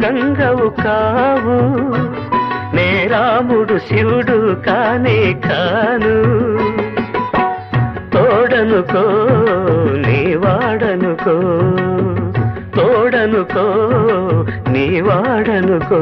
గంగవు కావు, నే రాముడు శివుడు కానే కాను. తోడనుకో నీ వాడనుకో, తోడనుకో నీ వాడనుకో.